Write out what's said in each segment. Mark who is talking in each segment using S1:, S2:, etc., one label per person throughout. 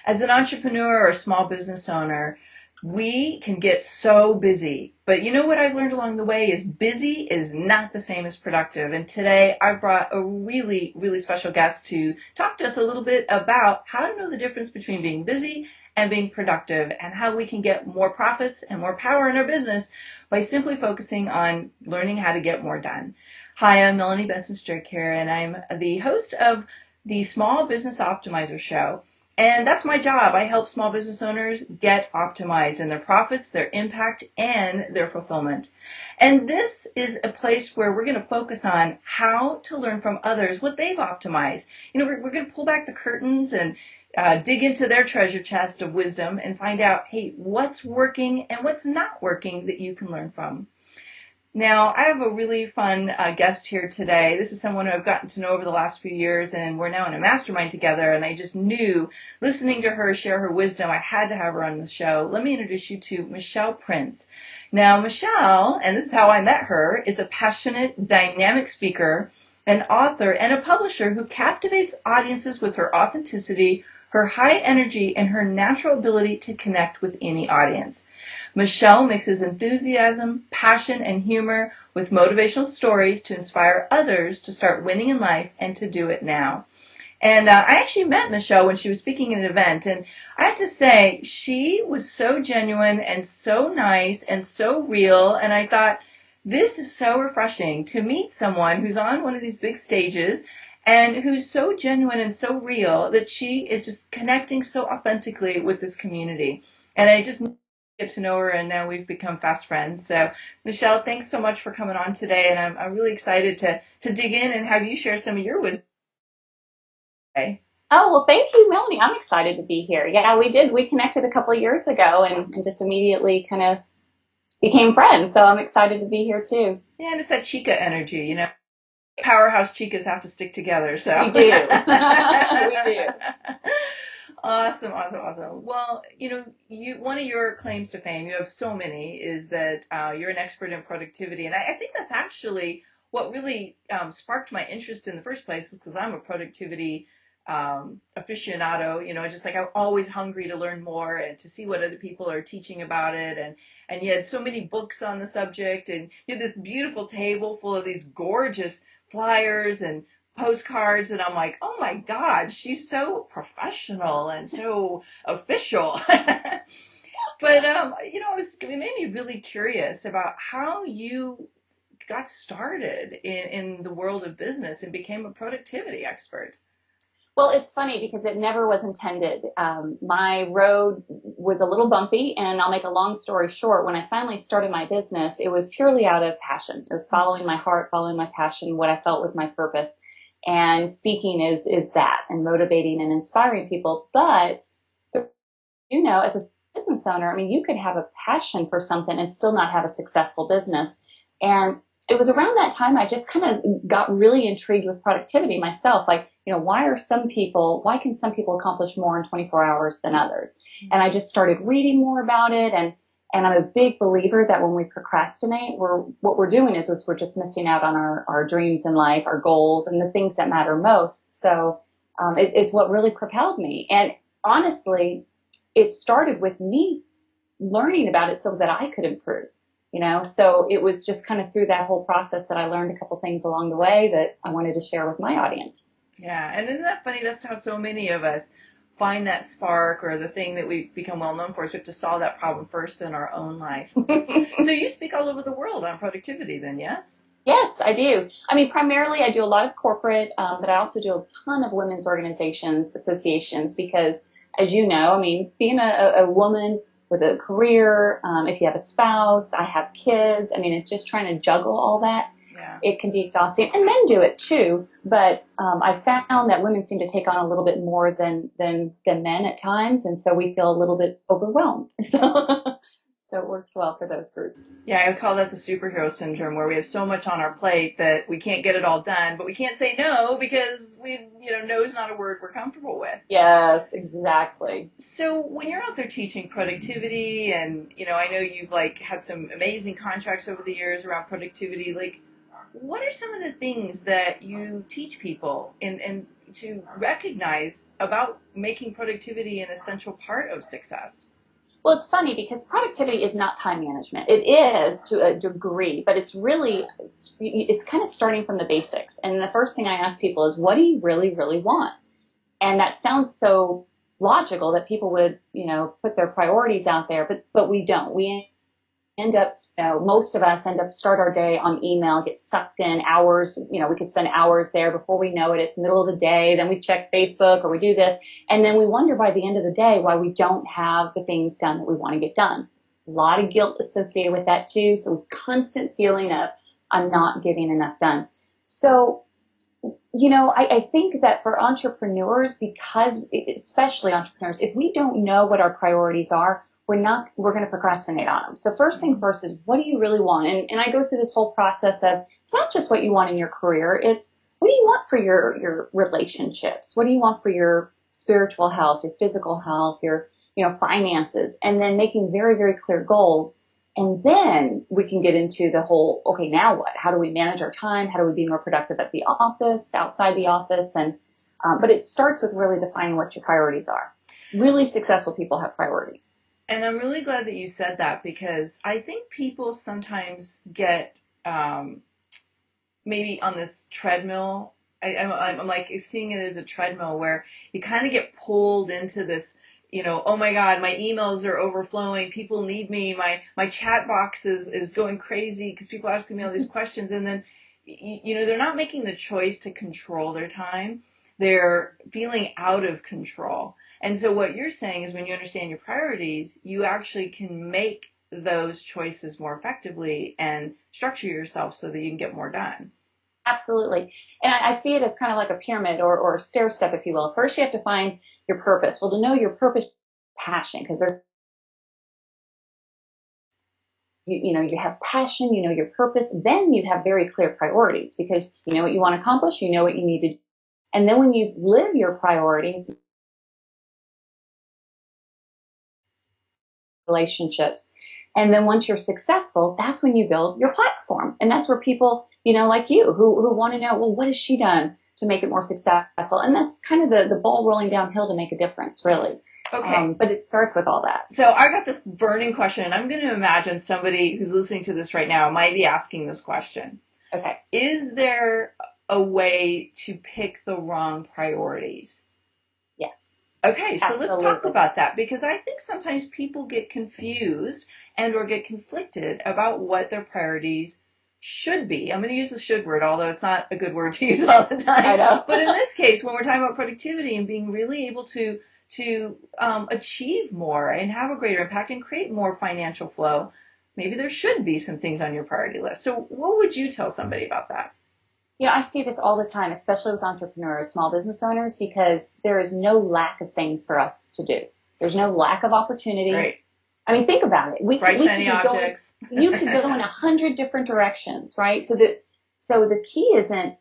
S1: As an entrepreneur or a small business owner, we can get so busy. But you know what I've learned along the way is busy is not the same as productive. And today I brought a really, really special guest to talk to us a little bit about how to know the difference between being busy and being productive and how we can get more profits and more power in our business by simply focusing on learning how to get more done. Hi, I'm Melanie Benson here, and I'm the host of the Small Business Optimizer Show. And that's my job. I help small business owners get optimized in their profits, their impact, and their fulfillment. And this is a place where we're going to focus on how to learn from others what they've optimized. You know, we're going to pull back the curtains and dig into their treasure chest of wisdom and find out, hey, what's working and what's not working that you can learn from. Now, I have a really fun guest here today. This is someone who I've gotten to know over the last few years, and we're now in a mastermind together, and I just knew, listening to her share her wisdom, I had to have her on the show. Let me introduce you to Michelle Prince. Now, Michelle, and this is how I met her, is a passionate, dynamic speaker, an author, and a publisher who captivates audiences with her authenticity, her high energy, and her natural ability to connect with any audience. Michelle mixes enthusiasm, passion, and humor with motivational stories to inspire others to start winning in life and to do it now. And I actually met Michelle when she was speaking at an event, and I have to say, she was so genuine and so nice and so real, and I thought, this is so refreshing to meet someone who's on one of these big stages and who's so genuine and so real that she is just connecting so authentically with this community. And I just get to know her, and now we've become fast friends. So, Michelle, thanks so much for coming on today, and I'm really excited to dig in and have you share some of your wisdom today.
S2: Oh, well, thank you, Melanie. I'm excited to be here. Yeah, we did. We connected a couple of years ago and just immediately kind of became friends. So I'm excited to be here too.
S1: Yeah, and it's that chica energy, you know. Powerhouse chicas have to stick together, so.
S2: We do. We do.
S1: Awesome, awesome, awesome. Well, you know, one of your claims to fame, you have so many, is that you're an expert in productivity. And I think that's actually what really sparked my interest in the first place, is because I'm a productivity aficionado. You know, just like I'm always hungry to learn more and to see what other people are teaching about it. And you had so many books on the subject, and you had this beautiful table full of these gorgeous flyers and postcards, and I'm like, oh my God, she's so professional and so official. But you know, it made me really curious about how you got started in the world of business and became a productivity expert.
S2: Well, it's funny because it never was intended. My road was a little bumpy, and I'll make a long story short. When I finally started my business, it was purely out of passion. It was following my heart, following my passion, what I felt was my purpose. And speaking is that, and motivating and inspiring people. But, you know, as a business owner, I mean, you could have a passion for something and still not have a successful business. And it was around that time I just kind of got really intrigued with productivity myself. Like, you know, why can some people accomplish more in 24 hours than others? And I just started reading more about it. And I'm a big believer that when we procrastinate, what we're doing is we're just missing out on our dreams in life, our goals, and the things that matter most. So it's what really propelled me. And honestly, it started with me learning about it so that I could improve. You know, so it was just kind of through that whole process that I learned a couple things along the way that I wanted to share with my audience.
S1: Yeah, and isn't that funny? That's how so many of us find that spark or the thing that we've become well known for, is we have to solve that problem first in our own life. So you speak all over the world on productivity then, yes?
S2: Yes, I do. I mean, primarily I do a lot of corporate, but I also do a ton of women's organizations, associations, because as you know, I mean, being a woman with a career, if you have a spouse, I have kids, I mean, it's just trying to juggle all that.
S1: Yeah.
S2: It can be exhausting, and men do it too. But I found that women seem to take on a little bit more than men at times, and so we feel a little bit overwhelmed. So it works well for those groups.
S1: Yeah, I call that the superhero syndrome, where we have so much on our plate that we can't get it all done, but we can't say no because no is not a word we're comfortable with.
S2: Yes, exactly.
S1: So when you're out there teaching productivity, and I know you've had some amazing contracts over the years around productivity, what are some of the things that you teach people? And to recognize about making productivity an essential part of success?
S2: Well, it's funny because productivity is not time management. It is to a degree, but it's kind of starting from the basics. And the first thing I ask people is, what do you really, really want? And that sounds so logical that people would, put their priorities out there, but we don't. We end up, most of us end up start our day on email, get sucked in hours, we could spend hours there before we know it. It's the middle of the day. Then we check Facebook or we do this. And then we wonder by the end of the day why we don't have the things done that we want to get done. A lot of guilt associated with that too. So constant feeling of I'm not getting enough done. So, I think that for entrepreneurs, because especially entrepreneurs, if we don't know what our priorities are, we're going to procrastinate on them. So first thing first is, what do you really want? And I go through this whole process of, it's not just what you want in your career. It's what do you want for your relationships? What do you want for your spiritual health, your physical health, your, finances, and then making very, very clear goals. And then we can get into the whole, okay, now what? How do we manage our time? How do we be more productive at the office, outside the office? But it starts with really defining what your priorities are. Really successful people have priorities.
S1: And I'm really glad that you said that, because I think people sometimes get maybe on this treadmill. I'm like seeing it as a treadmill where you kind of get pulled into this, oh my God, my emails are overflowing. People need me. My chat box is going crazy because people are asking me all these questions. And then, they're not making the choice to control their time. They're feeling out of control. And so what you're saying is, when you understand your priorities, you actually can make those choices more effectively and structure yourself so that you can get more done.
S2: Absolutely. And I see it as kind of like a pyramid or stair step, if you will. First, you have to find your purpose. Well, to know your purpose, passion, because you have passion, your purpose, then you have very clear priorities because you know what you want to accomplish, you know what you need to do. And then when you live your priorities, relationships. And then once you're successful, that's when you build your platform. And that's where people, like you, who want to know, well, what has she done to make it more successful? And that's kind of the ball rolling downhill to make a difference, really.
S1: Okay.
S2: But it starts with all that.
S1: So I got this burning question, and I'm going to imagine somebody who's listening to this right now might be asking this question.
S2: Okay.
S1: Is there a way to pick the wrong priorities?
S2: Yes.
S1: Okay, so
S2: Absolutely.
S1: Let's talk about that, because I think sometimes people get confused and or get conflicted about what their priorities should be. I'm going to use the should word, although it's not a good word to use all the time.
S2: I know.
S1: But in this case, when we're talking about productivity and being really able to achieve more and have a greater impact and create more financial flow, maybe there should be some things on your priority list. So what would you tell somebody about that?
S2: I see this all the time, especially with entrepreneurs, small business owners, because there is no lack of things for us to do. There's no lack of opportunity.
S1: Right.
S2: I mean, think about it.
S1: Bright, shiny objects.
S2: You could go in 100 different directions, right? So the key isn't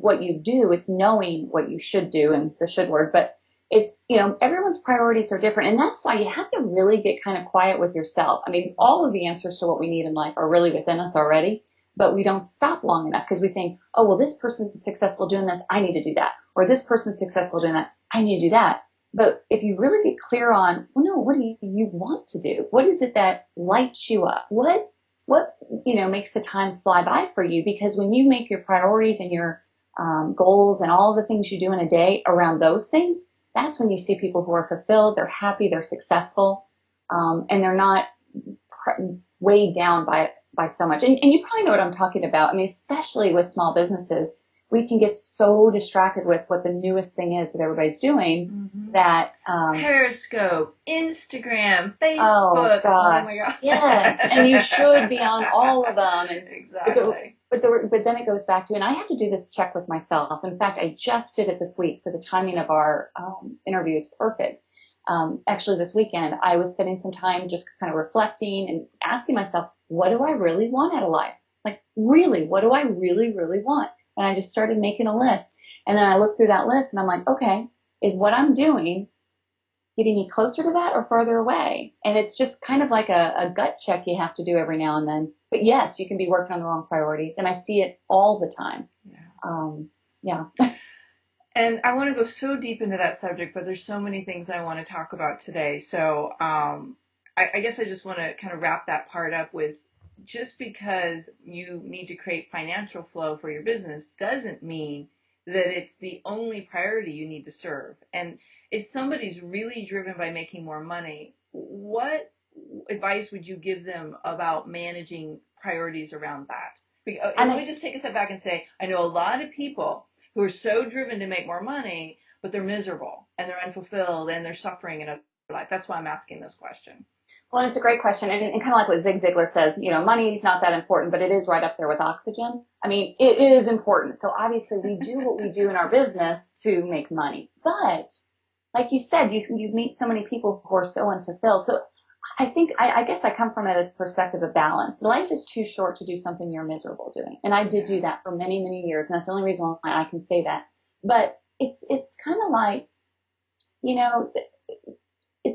S2: what you do, it's knowing what you should do, and the should word, but it's, everyone's priorities are different. And that's why you have to really get kind of quiet with yourself. I mean, all of the answers to what we need in life are really within us already. But we don't stop long enough because we think, oh, well, this person's successful doing this, I need to do that. Or this person's successful doing that, I need to do that. But if you really get clear on, well, no, what do you want to do? What is it that lights you up? What makes the time fly by for you? Because when you make your priorities and your goals and all the things you do in a day around those things, that's when you see people who are fulfilled, they're happy, they're successful, and they're not weighed down by so much. And you probably know what I'm talking about. I mean, especially with small businesses, we can get so distracted with what the newest thing is that everybody's doing that
S1: Periscope, Instagram, Facebook.
S2: Oh gosh.
S1: Oh my God.
S2: Yes. And you should be on all of them. And
S1: exactly.
S2: But then it goes back to, and I have to do this check with myself. In fact, I just did it this week. So the timing of our interview is perfect. Actually, this weekend, I was spending some time just kind of reflecting and asking myself, what do I really want out of life? Like, really, what do I really, really want? And I just started making a list. And then I looked through that list and I'm like, okay, is what I'm doing getting me closer to that or farther away? And it's just kind of like a gut check you have to do every now and then. But yes, you can be working on the wrong priorities. And I see it all the time.
S1: Yeah.
S2: Yeah.
S1: And I want to go so deep into that subject, but there's so many things I want to talk about today. So I guess I just want to kind of wrap that part up with, just because you need to create financial flow for your business doesn't mean that it's the only priority you need to serve. And if somebody's really driven by making more money, what advice would you give them about managing priorities around that? And let me just take a step back and say, I know a lot of people who are so driven to make more money, but they're miserable and they're unfulfilled and they're suffering in their life. That's why I'm asking this question.
S2: Well, and it's a great question. And kind of like what Zig Ziglar says, money is not that important, but it is right up there with oxygen. I mean, it is important. So obviously we do what we do in our business to make money. But like you said, you meet so many people who are so unfulfilled. So I guess I come from it as a perspective of balance. Life is too short to do something you're miserable doing. And I did do that for many, many years. And that's the only reason why I can say that. But it's kind of like,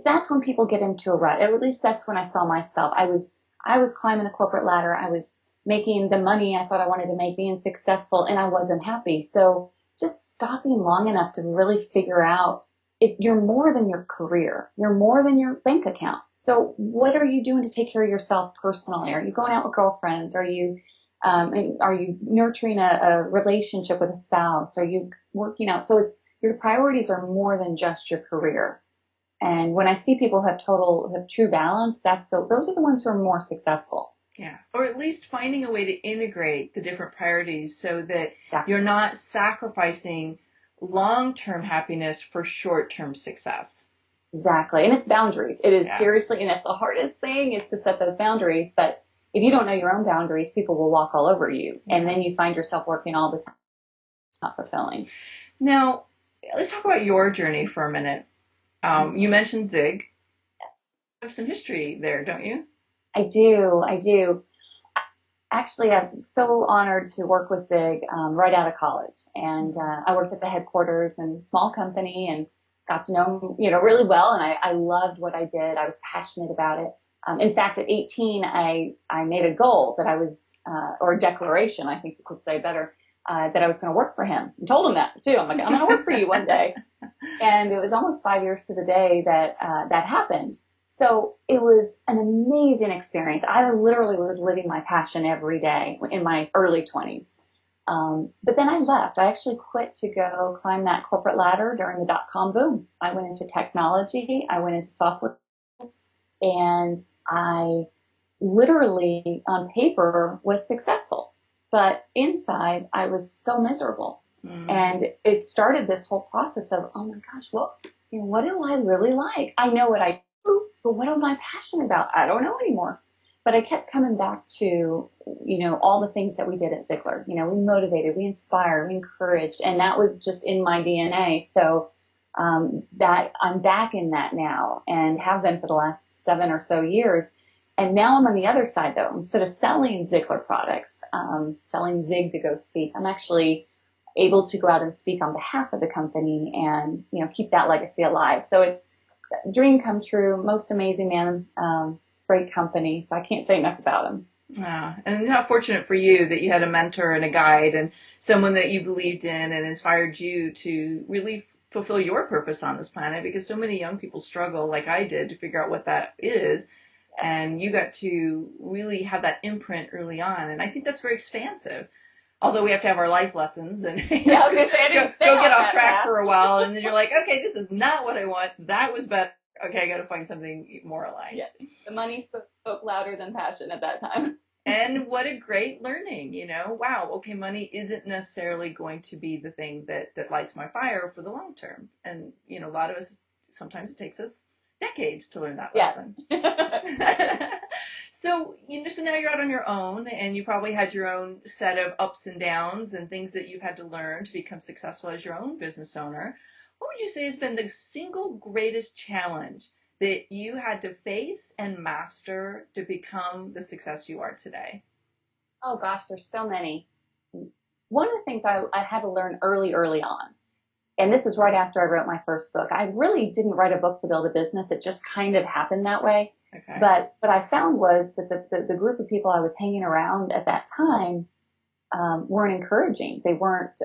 S2: that's when people get into a rut. At least that's when I saw myself. I was climbing a corporate ladder. I was making the money I thought I wanted to make, being successful, and I wasn't happy. So just stopping long enough to really figure out, if you're more than your career, you're more than your bank account. So what are you doing to take care of yourself personally? Are you going out with girlfriends? Are you nurturing a relationship with a spouse? Are you working out? So your priorities are more than just your career. And when I see people have true balance, those are the ones who are more successful.
S1: Yeah. Or at least finding a way to integrate the different priorities so that
S2: Exactly.
S1: You're not sacrificing long-term happiness for short-term success.
S2: Exactly. And it's boundaries. It is seriously, and that's the hardest thing, is to set those boundaries. But if you don't know your own boundaries, people will walk all over you. Yeah. And then you find yourself working all the time. It's not fulfilling.
S1: Now, let's talk about your journey for a minute. You mentioned Zig.
S2: Yes.
S1: You have some history there, don't you?
S2: I do. Actually, I'm so honored to work with Zig right out of college. And I worked at the headquarters in a small company and got to know him, really well. And I loved what I did. I was passionate about it. In fact, at 18, I made a goal that I was, or a declaration, I think you could say better, that I was going to work for him. I told him that too. I'm like, I'm going to work for you one day. And it was almost 5 years to the day that that happened. So it was an amazing experience. I literally was living my passion every day in my early 20s. But then I left. I actually quit to go climb that corporate ladder during the dot-com boom. I went into technology. I went into software. And I literally, on paper, was successful. But inside, I was so miserable. Mm. And it started this whole process of, oh my gosh, well, what do I really like? I know what I do, but what am I passionate about? I don't know anymore. But I kept coming back to, all the things that we did at Ziglar. We motivated, we inspired, we encouraged, and that was just in my DNA. So that I'm back in that now and have been for the last 7 or so years. And now I'm on the other side, though. Instead of selling Ziglar products, selling Zig to go speak, I'm actually able to go out and speak on behalf of the company and, keep that legacy alive. So it's a dream come true, most amazing man, great company. So I can't say enough about him.
S1: Yeah. And how fortunate for you that you had a mentor and a guide and someone that you believed in and inspired you to really fulfill your purpose on this planet, because so many young people struggle, like I did, to figure out what that is. And you got to really have that imprint early on. And I think that's very expansive. Although we have to have our life lessons and
S2: I was gonna say, I didn't
S1: go get off track for a while. And then you're like, okay, this is not what I want. That was better. Okay, I got to find something more aligned.
S2: Yes. The money spoke louder than passion at that time.
S1: And what a great learning, wow, okay, money isn't necessarily going to be the thing that lights my fire for the long term. And, a lot of us, sometimes it takes us decades to learn that lesson. So, so now you're out on your own, and you probably had your own set of ups and downs and things that you've had to learn to become successful as your own business owner. What would you say has been the single greatest challenge that you had to face and master to become the success you are today?
S2: Oh gosh, there's so many. One of the things I had to learn early on, and this was right after I wrote my first book. I really didn't write a book to build a business. It just kind of happened that way. Okay. But what I found was that the group of people I was hanging around at that time weren't encouraging. They weren't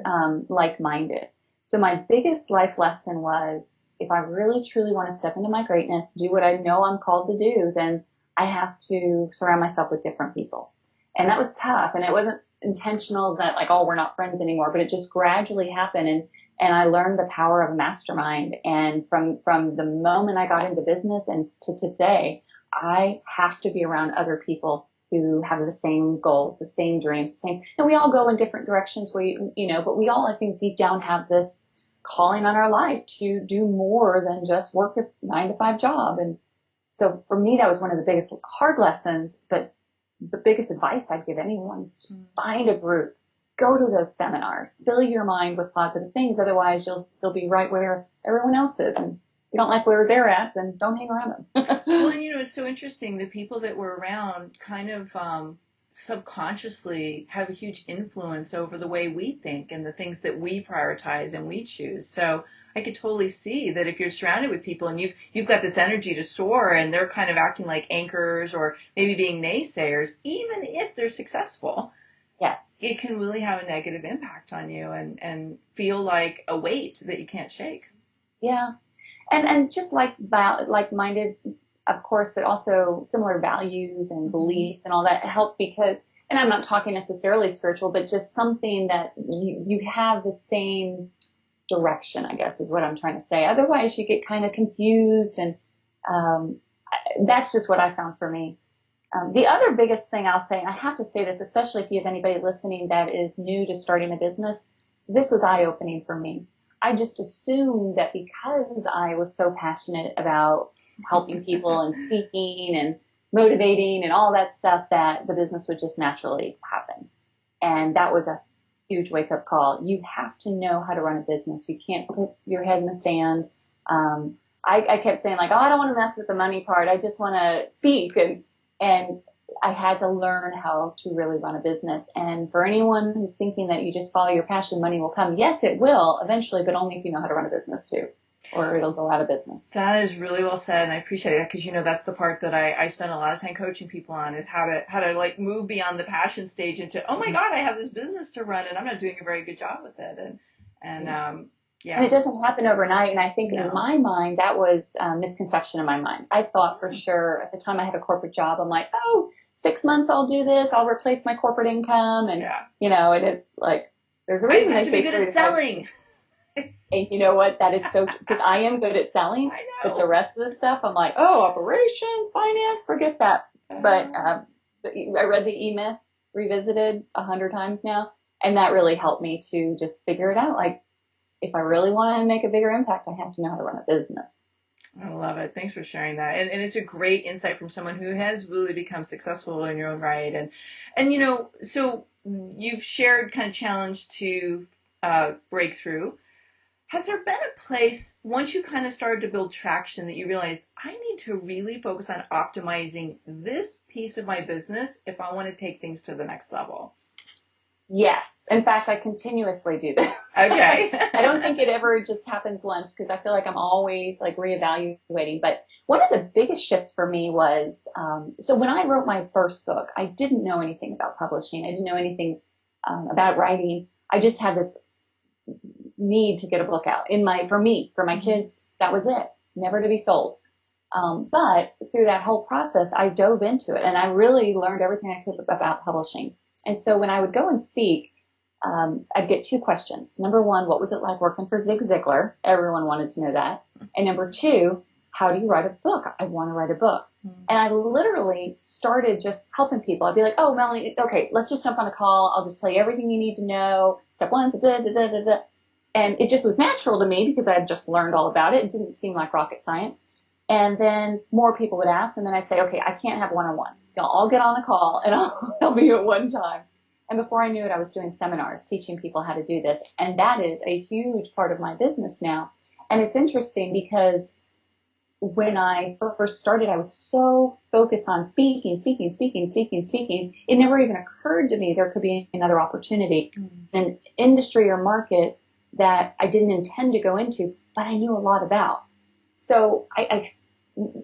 S2: like-minded. So my biggest life lesson was, if I really truly want to step into my greatness, do what I know I'm called to do, then I have to surround myself with different people. And that was tough. And it wasn't intentional that like, oh, we're not friends anymore, but it just gradually happened. And I learned the power of a mastermind. And from the moment I got into business and to today, I have to be around other people who have the same goals, the same dreams, the same, and we all go in different directions but we all, I think, deep down have this calling on our life to do more than just work a 9-to-5 job. And so for me, that was one of the biggest hard lessons, but the biggest advice I'd give anyone is find a group, go to those seminars, fill your mind with positive things. Otherwise you'll be right where everyone else is. And if you don't like where they're at, then don't hang around them.
S1: Well, and it's so interesting. The people that we're around kind of subconsciously have a huge influence over the way we think and the things that we prioritize and we choose. So I could totally see that if you're surrounded with people and you've got this energy to soar and they're kind of acting like anchors or maybe being naysayers, even if they're successful,
S2: yes,
S1: it can really have a negative impact on you and feel like a weight that you can't shake.
S2: Yeah. And just like-minded, of course, but also similar values and beliefs and all that help because, and I'm not talking necessarily spiritual, but just something that you have the same direction, I guess, is what I'm trying to say. Otherwise, you get kind of confused, and that's just what I found for me. The other biggest thing I'll say, and I have to say this, especially if you have anybody listening that is new to starting a business, this was eye-opening for me. I just assumed that because I was so passionate about helping people and speaking and motivating and all that stuff, that the business would just naturally happen. And that was a huge wake-up call. You have to know how to run a business. You can't put your head in the sand. I kept saying like, oh, I don't want to mess with the money part. I just want to speak. And I had to learn how to really run a business. And for anyone who's thinking that you just follow your passion, money will come. Yes, it will eventually, but only if you know how to run a business too, or it'll go out of business.
S1: That is really well said. And I appreciate that because, that's the part that I spend a lot of time coaching people on is how to like move beyond the passion stage into, oh my God, I have this business to run and I'm not doing a very good job with it. Yeah.
S2: And it doesn't happen overnight. And I think in my mind, that was a misconception in my mind. I thought for sure at the time I had a corporate job, I'm like, oh, 6 months I'll do this. I'll replace my corporate income. And, and it's like, there's a reason
S1: I have to be good at selling.
S2: And you know what? That is so, because I am good at selling.
S1: I know.
S2: But the rest of the stuff, I'm like, oh, operations, finance, forget that. But I read the E-Myth Revisited 100 times now. And that really helped me to just figure it out. Like, if I really want to make a bigger impact, I have to know how to run a business.
S1: I love it. Thanks for sharing that. And it's a great insight from someone who has really become successful in your own right. And so you've shared kind of challenge to breakthrough. Has there been a place, once you kind of started to build traction, that you realized, I need to really focus on optimizing this piece of my business if I want to take things to the next level?
S2: Yes. In fact, I continuously do this.
S1: Okay.
S2: I don't think it ever just happens once because I feel like I'm always like reevaluating. But one of the biggest shifts for me was, so when I wrote my first book, I didn't know anything about publishing. I didn't know anything about writing. I just had this need to get a book out for my kids. That was it. Never to be sold. But through that whole process, I dove into it and I really learned everything I could about publishing. And so when I would go and speak, I'd get 2 questions. Number 1, what was it like working for Ziglar? Everyone wanted to know that. And number 2, how do you write a book? I want to write a book. And I literally started just helping people. I'd be like, oh, Melanie, okay, let's just jump on a call. I'll just tell you everything you need to know. Step 1, da, da, da, da, da. And it just was natural to me because I had just learned all about it. It didn't seem like rocket science. And then more people would ask, and then I'd say, okay, I can't have one-on-one. Y'all all get on a call, and I'll be at one time. And before I knew it, I was doing seminars, teaching people how to do this. And that is a huge part of my business now. And it's interesting because when I first started, I was so focused on speaking. It never even occurred to me there could be another opportunity, an industry or market that I didn't intend to go into, but I knew a lot about. So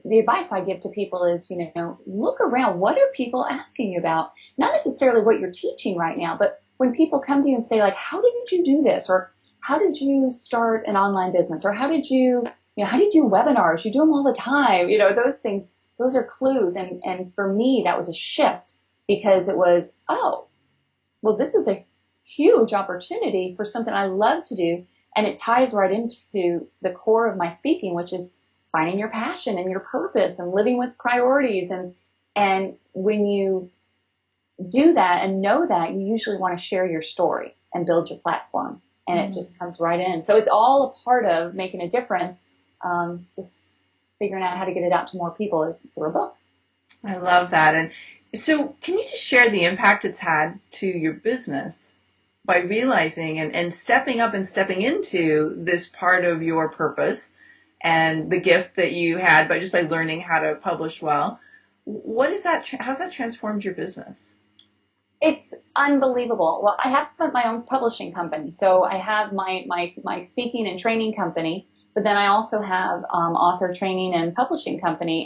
S2: the advice I give to people is, look around. What are people asking you about? Not necessarily what you're teaching right now, but when people come to you and say, like, how did you do this? Or how did you start an online business? Or how did you do webinars? You do them all the time. Those things, those are clues. And for me, that was a shift because it was, oh, well, this is a huge opportunity for something I love to do. And it ties right into the core of my speaking, which is finding your passion and your purpose and living with priorities. And when you do that and know that, you usually want to share your story and build your platform. And it just comes right in. So it's all a part of making a difference. Just figuring out how to get it out to more people is through a book.
S1: I love that. And so can you just share the impact it's had to your business by realizing and stepping up and stepping into this part of your purpose and the gift that you had by learning how to publish well? What is that? How's that transformed your business?
S2: It's unbelievable. Well, I have my own publishing company. So I have my speaking and training company, but then I also have author training and publishing company.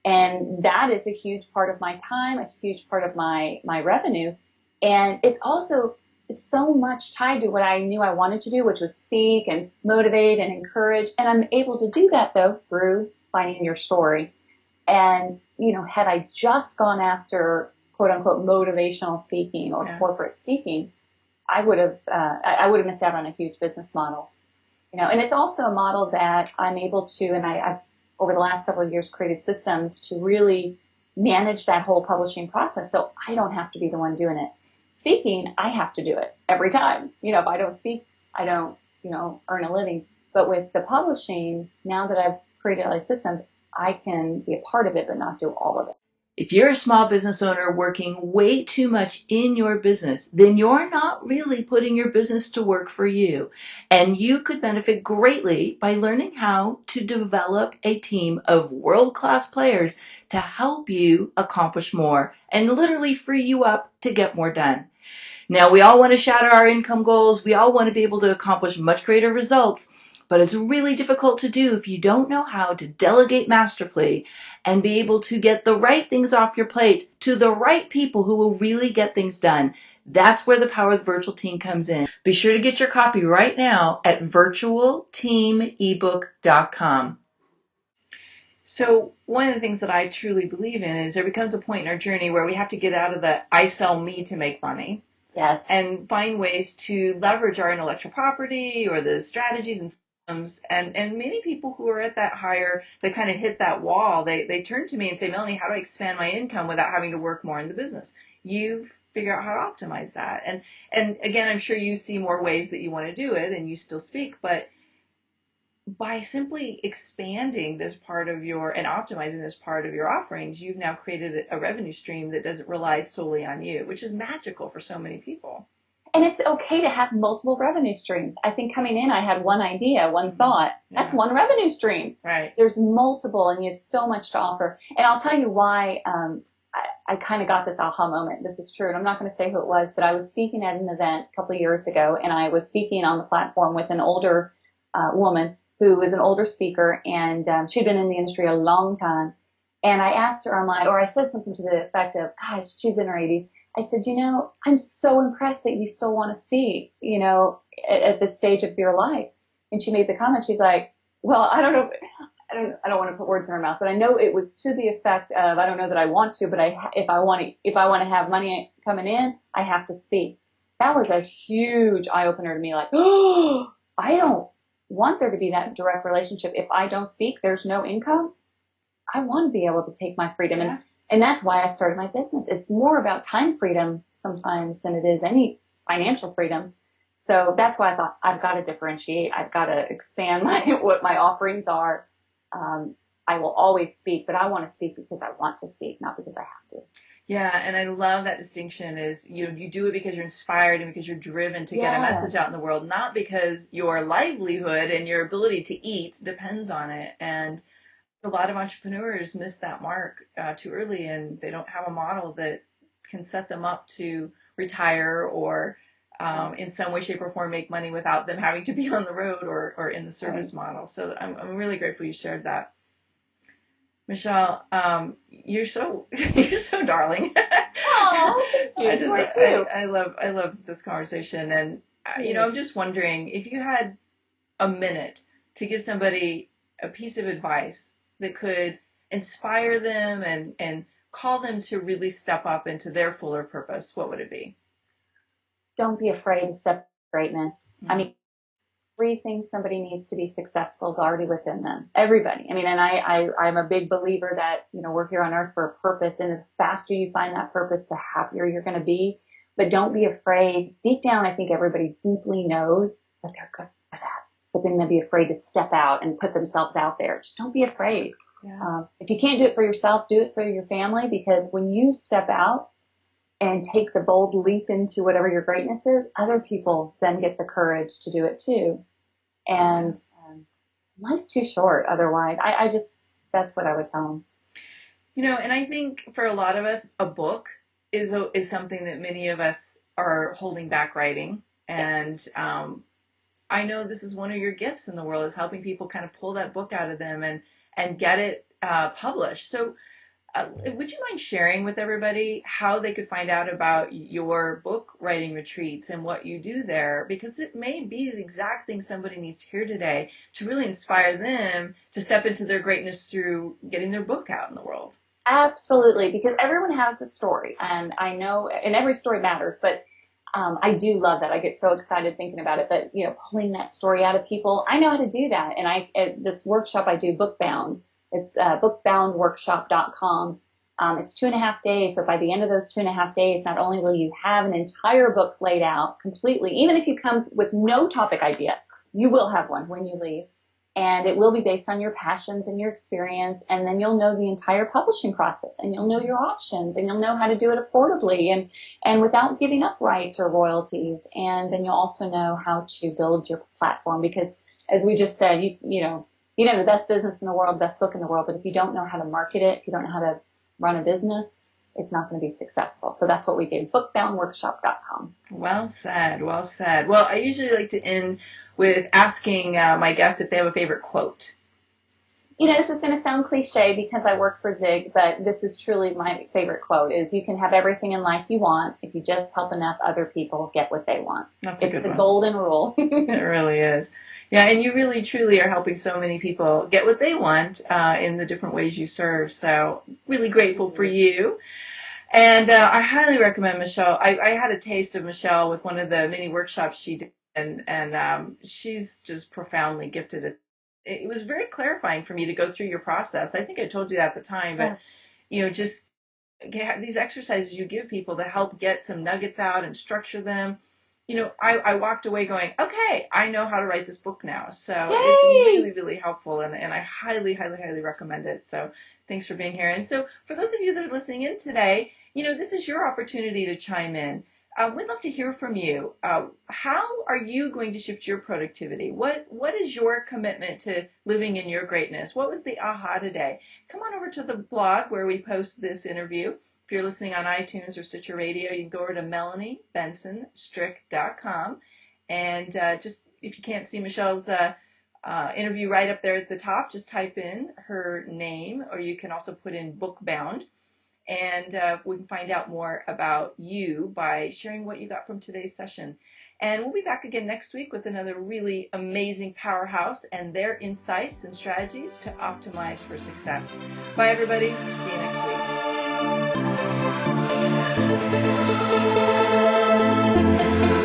S2: And that is a huge part of my time, a huge part of my revenue. And it's also so much tied to what I knew I wanted to do, which was speak and motivate and encourage. And I'm able to do that, though, through finding your story. And, had I just gone after, quote unquote, motivational speaking or corporate speaking, I would have missed out on a huge business model. And it's also a model that I'm able to, and I've over the last several years created systems to really manage that whole publishing process. So I don't have to be the one doing it. Speaking, I have to do it every time. If I don't speak, I don't, earn a living. But with the publishing, now that I've created all these systems, I can be a part of it, but not do all of it.
S1: If you're a small business owner working way too much in your business, then you're not really putting your business to work for you. And you could benefit greatly by learning how to develop a team of world-class players to help you accomplish more and literally free you up to get more done. Now, we all want to shatter our income goals. We all want to be able to accomplish much greater results. But it's really difficult to do if you don't know how to delegate masterfully and be able to get the right things off your plate to the right people who will really get things done. That's where the power of the virtual team comes in. Be sure to get your copy right now at virtualteamebook.com. So one of the things that I truly believe in is there becomes a point in our journey where we have to get out of the I sell me to make money.
S2: Yes.
S1: And find ways to leverage our intellectual property or the strategies and systems. And many people who are at that higher, they kind of hit that wall, they turn to me and say, Melanie, how do I expand my income without having to work more in the business? You figure out how to optimize that. And again, I'm sure you see more ways that you want to do it and you still speak, but by simply expanding this part of and optimizing this part of your offerings, you've now created a revenue stream that doesn't rely solely on you, which is magical for so many people.
S2: And it's okay to have multiple revenue streams. I think coming in, I had one idea, one thought. That's one revenue stream.
S1: Right.
S2: There's multiple, and you have so much to offer. And I'll tell you why I kind of got this aha moment. This is true, and I'm not going to say who it was, but I was speaking at an event a couple of years ago, and I was speaking on the platform with an older woman who was an older speaker, and she'd been in the industry a long time. And I asked her I said something to the effect of, gosh, she's in her 80s. I said, I'm so impressed that you still want to speak, at this stage of your life. And she made the comment, she's like, well, I don't know. I don't want to put words in her mouth, but I know it was to the effect of, I don't know that I want to, but if I want to have money coming in, I have to speak. That was a huge eye opener to me. Like, oh, I don't want there to be that direct relationship. If I don't speak, there's no income. I want to be able to take my freedom.
S1: Yeah.
S2: And that's why I started my business. It's more about time freedom sometimes than it is any financial freedom. So that's why I thought I've got to differentiate. I've got to expand what my offerings are. I will always speak, but I want to speak because I want to speak, not because I have to.
S1: Yeah, and I love that distinction is you do it because you're inspired and because you're driven to get a message out in the world, not because your livelihood and your ability to eat depends on it. And a lot of entrepreneurs miss that mark too early, and they don't have a model that can set them up to retire or in some way, shape, or form make money without them having to be on the road or in the service model. So I'm really grateful you shared that. Michelle, you're so darling.
S2: Oh, thank you.
S1: I love this conversation, and I'm just wondering if you had a minute to give somebody a piece of advice that could inspire them and call them to really step up into their fuller purpose, what would it be?
S2: Don't be afraid to step greatness.
S1: Mm-hmm.
S2: I mean, everything somebody needs to be successful is already within them. Everybody. I mean, and I'm a big believer that, we're here on earth for a purpose. And the faster you find that purpose, the happier you're going to be. But don't be afraid. Deep down, I think everybody deeply knows that they're good at that. But then they'll be afraid to step out and put themselves out there. Just don't be afraid.
S1: Yeah.
S2: If you can't do it for yourself, do it for your family, because when you step out and take the bold leap into whatever your greatness is, other people then get the courage to do it too. And life's too short otherwise. I just, that's what I would tell them.
S1: And I think for a lot of us, a book is something that many of us are holding back writing. And
S2: Yes.
S1: I know this is one of your gifts in the world, is helping people kind of pull that book out of them and get it published. So would you mind sharing with everybody how they could find out about your book writing retreats and what you do there? Because it may be the exact thing somebody needs to hear today to really inspire them to step into their greatness through getting their book out in the world.
S2: Absolutely, because everyone has a story, and I know, and every story matters, but I do love that. I get so excited thinking about it, but, pulling that story out of people, I know how to do that. And at this workshop I do, Bookbound, it's bookboundworkshop.com. It's 2.5 days, but by the end of those 2.5 days, not only will you have an entire book laid out completely, even if you come with no topic idea, you will have one when you leave. And it will be based on your passions and your experience. And then you'll know the entire publishing process, and you'll know your options, and you'll know how to do it affordably and without giving up rights or royalties. And then you'll also know how to build your platform, because as we just said, you know, the best business in the world, best book in the world. But if you don't know how to market it, if you don't know how to run a business, it's not going to be successful. So that's what we do. Bookboundworkshop.com.
S1: Well said. Well said. Well, I usually like to end with asking my guests if they have a favorite quote.
S2: This is going to sound cliche because I worked for Zig, but this is truly my favorite quote, is you can have everything in life you want if you just help enough other people get what they want.
S1: That's a good one.
S2: It's the golden rule.
S1: It really is. Yeah, and you really, truly are helping so many people get what they want in the different ways you serve. So really grateful for you. And I highly recommend Michelle. I had a taste of Michelle with one of the mini workshops she did, and she's just profoundly gifted. It was very clarifying for me to go through your process. I think I told you that at the time, but just these exercises you give people to help get some nuggets out and structure them. I walked away going, okay, I know how to write this book now. So It's really, really helpful, and I highly, highly, highly recommend it. So thanks for being here. And so for those of you that are listening in today, this is your opportunity to chime in. We'd love to hear from you. How are you going to shift your productivity? What is your commitment to living in your greatness? What was the aha today? Come on over to the blog where we post this interview. If you're listening on iTunes or Stitcher Radio, you can go over to MelanieBensonStrick.com. And just if you can't see Michelle's interview right up there at the top, just type in her name, or you can also put in Bookbound. And we can find out more about you by sharing what you got from today's session. And we'll be back again next week with another really amazing powerhouse and their insights and strategies to optimize for success. Bye, everybody. See you next week.